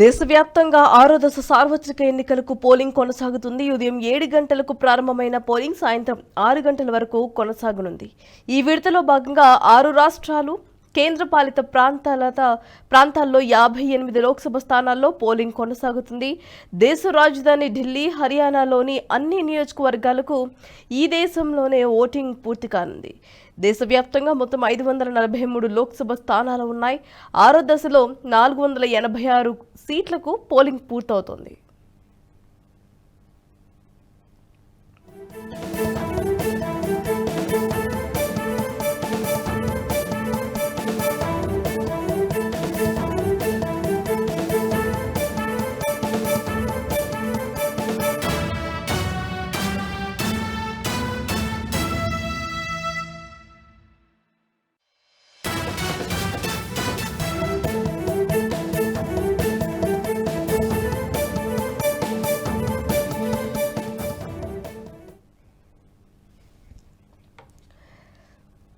దేశవ్యాప్తంగా 6వ దశ సార్వత్రిక ఎన్నికలకు పోలింగ్ కొనసాగుతుంది. ఉదయం 7 గంటలకు ప్రారంభమైన పోలింగ్ సాయంత్రం 6 గంటల వరకు కొనసాగనుంది. ఈ విడతలో భాగంగా 6 రాష్ట్రాలు కేంద్రపాలిత ప్రాంతాల్లో 58 లోక్సభ స్థానాల్లో పోలింగ్ కొనసాగుతుంది. దేశ రాజధాని ఢిల్లీ, హర్యానాలోని అన్ని నియోజకవర్గాలకు ఈ దేశంలోనే ఓటింగ్ పూర్తి కానుంది. దేశవ్యాప్తంగా మొత్తం 543 లోక్సభ స్థానాలు ఉన్నాయి. 6వ దశలో 486 సీట్లకు పోలింగ్ పూర్తవుతోంది.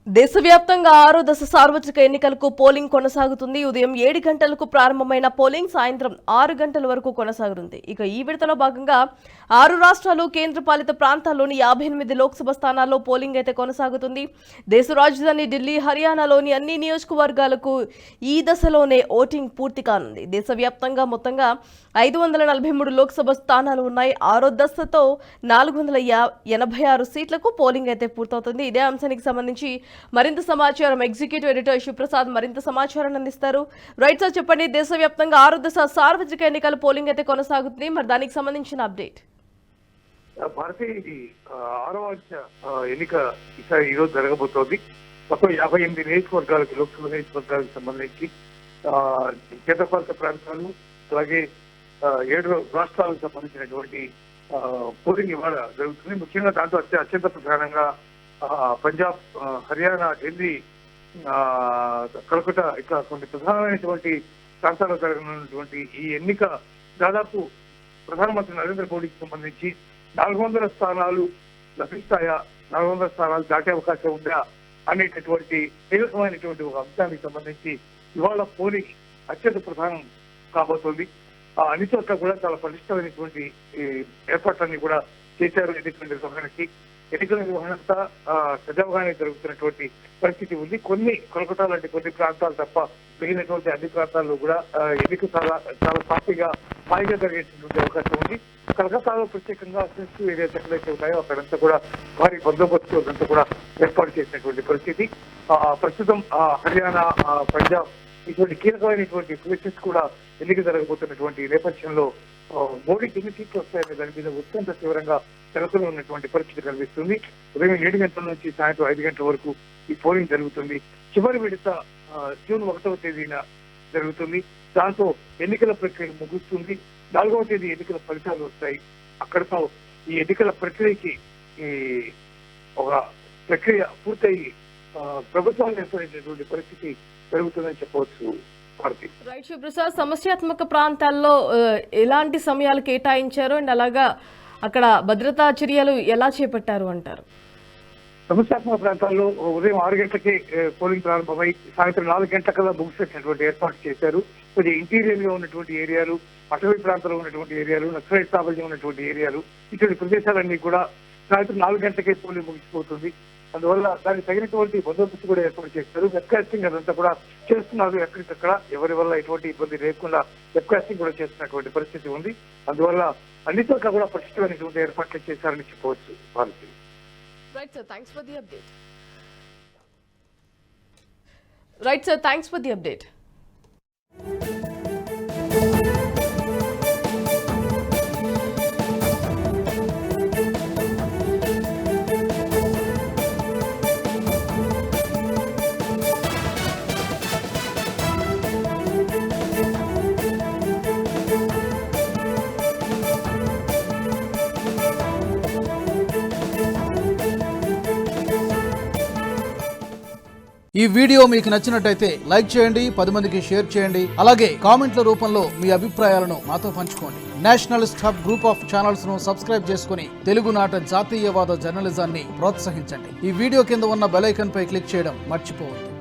దేశవ్యాప్తంగా 6వ దశ సార్వత్రిక ఎన్నికలకు పోలింగ్ కొనసాగుతుంది. ఉదయం 7 గంటలకు ప్రారంభమైన పోలింగ్ సాయంత్రం 6 గంటల వరకు కొనసాగనుంది. ఇక ఈ విడతలో భాగంగా 6 రాష్ట్రాలు కేంద్రపాలిత ప్రాంతాల్లోని 58 లోక్సభ స్థానాల్లో పోలింగ్ అయితే కొనసాగుతుంది. దేశ రాజధాని ఢిల్లీ, హర్యానాలోని అన్ని నియోజకవర్గాలకు ఈ దశలోనే ఓటింగ్ పూర్తి కానుంది. దేశవ్యాప్తంగా మొత్తంగా 543 లోక్సభ స్థానాలు ఉన్నాయి. 6వ దశతో 486 సీట్లకు పోలింగ్ అయితే పూర్తవుతుంది. ఇదే అంశానికి సంబంధించి మరింత సమాచారం ఎగ్జిక్యూటివ్ ఎడిటర్ శివప్రసాద్ మరింత సమాచారాన్ని అందిస్తారు. రైట్ సార్, చెప్పండి. దేశవ్యాప్తంగా 6వ దశ సార్వత్రిక ఎన్నికల పోలింగ్ అయితే కొనసాగుతుంది. మరి దానికి సంబంధించిన అప్డేట్. భారతీయ ఇది 6వ ఎన్నిక ఈ రోజు జరగబోతోంది. మొత్తం 58 నియోజకవర్గాలకు, లోక్సభ నియోజకవర్గాలకు సంబంధించి కేంద్రపాలిత ప్రాంతాలు, అలాగే 7 రాష్ట్రాలకు సంబంధించినటువంటి పోలింగ్ ఇవాళ జరుగుతుంది. ముఖ్యంగా దాంట్లో అత్యంత ప్రధానంగా పంజాబ్, హర్యానా, ఢిల్లీ, కలకత్తా ఇట్లా కొన్ని ప్రధానమైనటువంటి ప్రాంతాల్లో జరగనున్నటువంటి ఈ ఎన్నిక దాదాపు ప్రధానమంత్రి నరేంద్ర మోడీకి సంబంధించి 400 స్థానాలు లభిస్తాయా, 400 స్థానాలు దాటే అవకాశం ఉందా అనేటటువంటి కీలకమైనటువంటి ఒక అంశానికి సంబంధించి ఇవాళ పోలింగ్ అత్యంత ప్రధానం కాబోతోంది. అన్ని చోట్ల కూడా చాలా పటిష్టమైనటువంటి ఏర్పాట్లన్నీ కూడా చేశారు. ఎన్నికల నిర్వహణకి, ఎన్నికల నిర్వహణంతా సజావుగానే జరుగుతున్నటువంటి పరిస్థితి ఉంది. కోల్కతా లాంటి కొన్ని ప్రాంతాలు తప్ప మిగిలినటువంటి అన్ని ప్రాంతాల్లో కూడా ఎన్నిక చాలా సాఫీగా హాయిగా జరిగేటువంటి అవకాశం ఉంది. కలకత్తాలో ప్రత్యేకంగా సెన్సిటివ్ ఏరియాస్ ఎక్కడైతే ఉన్నాయో అక్కడంతా కూడా భారీ బందోబస్తు అదంతా కూడా ఏర్పాటు చేసినటువంటి పరిస్థితి. ప్రస్తుతం హర్యానా, పంజాబ్ ఇటువంటి కీలకమైనటువంటి ప్లేసెస్ కూడా ఎన్నిక జరగబోతున్నటువంటి నేపథ్యంలో మోడీకి ఎన్ని సీట్లు వస్తాయనే దాని మీద అత్యంత తీవ్రంగా జరుగుతూ ఉన్నటువంటి పరిస్థితి కనిపిస్తుంది. ఉదయం 7 గంటల నుంచి సాయంత్రం 5 గంటల వరకు ఈ పోలింగ్ జరుగుతుంది. చివరి విడత జూన్ 1వ తేదీన జరుగుతుంది. దాంతో ఎన్నికల ప్రక్రియ ముగుస్తుంది. 4వ తేదీ ఎన్నికల ఫలితాలు వస్తాయి. అక్కడితో ఈ ఎన్నికల ప్రక్రియకి ఒక ప్రక్రియ పూర్తయి ప్రభుత్వాలు ఏర్పడేటటువంటి పరిస్థితి జరుగుతుందని చెప్పవచ్చు. రైట్ శివప్రసాద్, సమస్యాత్మక ప్రాంతాల్లో ఎలాంటి సమయాలు కేటాయించారు అండ్ అలాగా అక్కడ భద్రతా చర్యలు ఎలా చేపట్టారు అంటారు? సమస్యాత్మక ప్రాంతాల్లో ఉదయం 6 గంటలకే పోలింగ్ ప్రారంభమై సాయంత్రం 4 గంటల ముగిసేటటువంటి ఏర్పాటు చేశారు. కొద్దిగా ఇంటీరియర్ గా ఉన్నటువంటి ఏరియాలు, అటవీ ప్రాంతాల్లో ఉన్నటువంటి ఏరియాలు, నక్సలైట్ ప్రాబల్యం ఉన్నటువంటి ఏరియాలు, ఇటువంటి ప్రదేశాలన్నీ కూడా సాయంత్రం 4 గంటలకే పోలింగ్ ముగిసిపోతుంది. అందువల్ల దానికి తగినటువంటి బందోబస్తు కూడా ఏర్పాటు చేస్తారు. వెబ్కాస్టింగ్ అదంతా కూడా చేస్తున్నారు. ఎక్కడికక్కడ ఎవరి వల్ల ఎటువంటి ఇబ్బంది లేకుండా వెబ్కాస్టింగ్ కూడా చేస్తున్నటువంటి పరిస్థితి ఉంది. అందువల్ల అన్ని చోట్ల కూడా పటిష్టమైనటువంటి ఏర్పాట్లు చేశారని చెప్పవచ్చు. Bharati. Right sir, thanks for the update. ఈ వీడియో మీకు నచ్చినట్టయితే లైక్ చేయండి, 10 మందికి షేర్ చేయండి. అలాగే కామెంట్ల రూపంలో మీ అభిప్రాయాలను మాతో పంచుకోండి. Nationalist hub group of channels ను సబ్స్క్రైబ్ చేసుకుని తెలుగునాట జాతీయవాద జర్నలిజాన్ని ప్రోత్సహించండి. ఈ వీడియో కింద ఉన్న బెల్ ఐకాన్ పై క్లిక్ చేయడం మర్చిపోవద్దు.